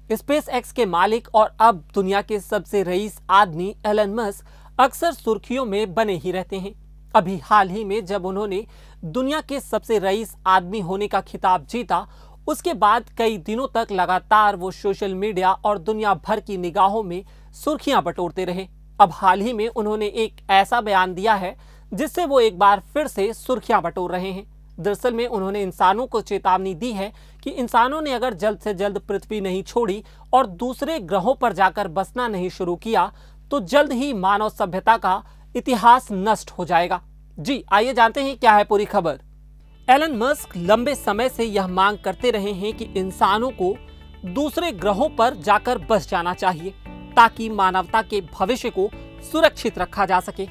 Space x के मालिक और अब दुनिया के सबसे रईस आदमी एलन मस्क अक्सर सुर्खियों में बने ही रहते हैं। अभी हाल ही में जब उन्होंने दुनिया के सबसे रईस आदमी होने का खिताब जीता, उसके बाद कई दिनों तक लगातार वो सोशल मीडिया और दुनिया भर की निगाहों में सुर्खियां बटोरते रहे। अब हाल ही में उन्होंने एक ऐसा बयान दिया है जिससे वो एक बार फिर से सुर्खियां बटोर रहे हैं। दरअसल में उन्होंने इंसानों को चेतावनी दी है कि इंसानों ने अगर जल्द से जल्द पृथ्वी नहीं छोड़ी और दूसरे ग्रहों पर जाकर बसना नहीं शुरू किया तो जल्द ही मानव सभ्यता का इतिहास नष्ट हो जाएगा। जी आइए जानते हैं क्या है पूरी खबर। एलन मस्क लंबे समय से यह मांग करते रहे हैं कि इंसानों को दूसरे ग्रहों पर जाकर बस जाना चाहिए ताकि मानवता के भविष्य को सुरक्षित रखा जा सके।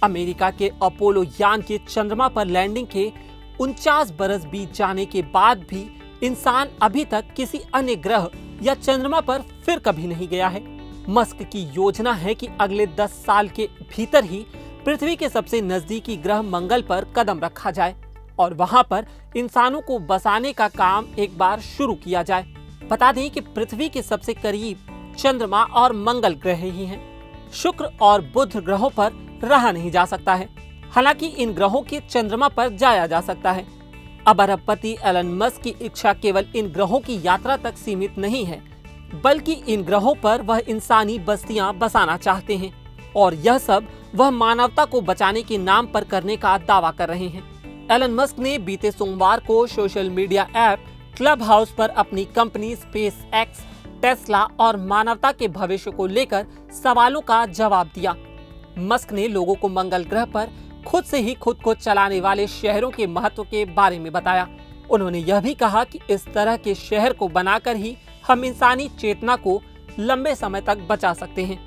अमेरिका के अपोलो यान के चंद्रमा पर लैंडिंग के 49 बरस बीत जाने के बाद भी इंसान अभी तक किसी अन्य ग्रह या चंद्रमा पर फिर कभी नहीं गया है। मस्क की योजना है कि अगले 10 साल के भीतर ही पृथ्वी के सबसे नजदीकी ग्रह मंगल पर कदम रखा जाए और वहां पर इंसानों को बसाने का काम एक बार शुरू किया जाए। बता दें कि पृथ्वी के सबसे करीब चंद्रमा और मंगल ग्रह ही हैं। शुक्र और बुध ग्रहों पर रहा नहीं जा सकता है। हालांकि इन ग्रहों के चंद्रमा पर जाया जा सकता है। अब अरबपति एलन मस्क की इच्छा केवल इन ग्रहों की यात्रा तक सीमित नहीं है, बल्कि इन ग्रहों पर वह इंसानी बस्तियां बसाना चाहते हैं और यह सब वह मानवता को बचाने के नाम पर करने का दावा कर रहे हैं। एलन मस्क ने बीते सोमवार को social media app club house पर अपनी कंपनी स्पेस एक्स, टेस्ला और मानवता के भविष्य को लेकर सवालों का जवाब दिया। मस्क ने लोगों को मंगल ग्रह पर खुद से ही खुद को चलाने वाले शहरों के महत्व के बारे में बताया। उन्होंने यह भी कहा कि इस तरह के शहर को बनाकर ही हम इंसानी चेतना को लंबे समय तक बचा सकते हैं।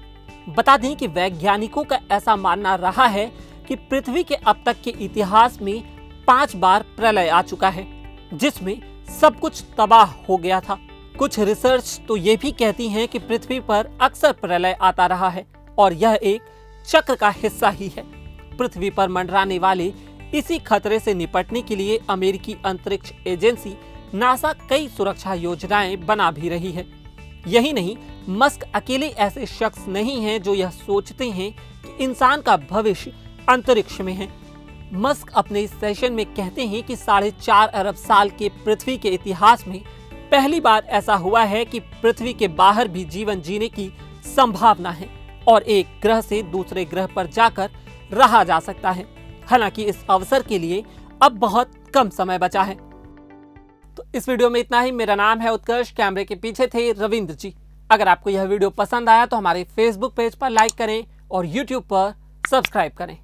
बता दें कि वैज्ञानिकों का ऐसा मानना रहा है कि पृथ्वी के अब तक के इतिहास में 5 बार प्रलय आ चुका है, जिसमें सब कुछ तबाह हो गया था। कुछ रिसर्च तो ये भी कहती हैं कि पृथ्वी पर अक्सर प्रलय आता रहा है और यह एक चक्र का हिस्सा ही है। पृथ्वी पर मंडराने वाले इसी खतरे से निपटने के लिए अमेरिकी अंतरिक्ष एजेंसी नासा कई सुरक्षा योजनाएं बना भी रही है। यही नहीं, मस्क अकेले ऐसे शख्स नहीं हैं जो यह सोचते हैं कि इंसान का भविष्य अंतरिक्ष में है। मस्क अपने इस सेशन में कहते हैं कि 4.5 अरब साल के पृथ्वी के इतिहास में पहली बार ऐसा हुआ है कि पृथ्वी के बाहर भी जीवन जीने की संभावना है और एक ग्रह से दूसरे ग्रह पर जाकर रहा जा सकता है। हालांकि इस अवसर के लिए अब बहुत कम समय बचा है। तो इस वीडियो में इतना ही। मेरा नाम है उत्कर्ष, कैमरे के पीछे थे रविंद्र जी। अगर आपको यह वीडियो पसंद आया तो हमारे फेसबुक पेज पर लाइक करें और यूट्यूब पर सब्सक्राइब करें।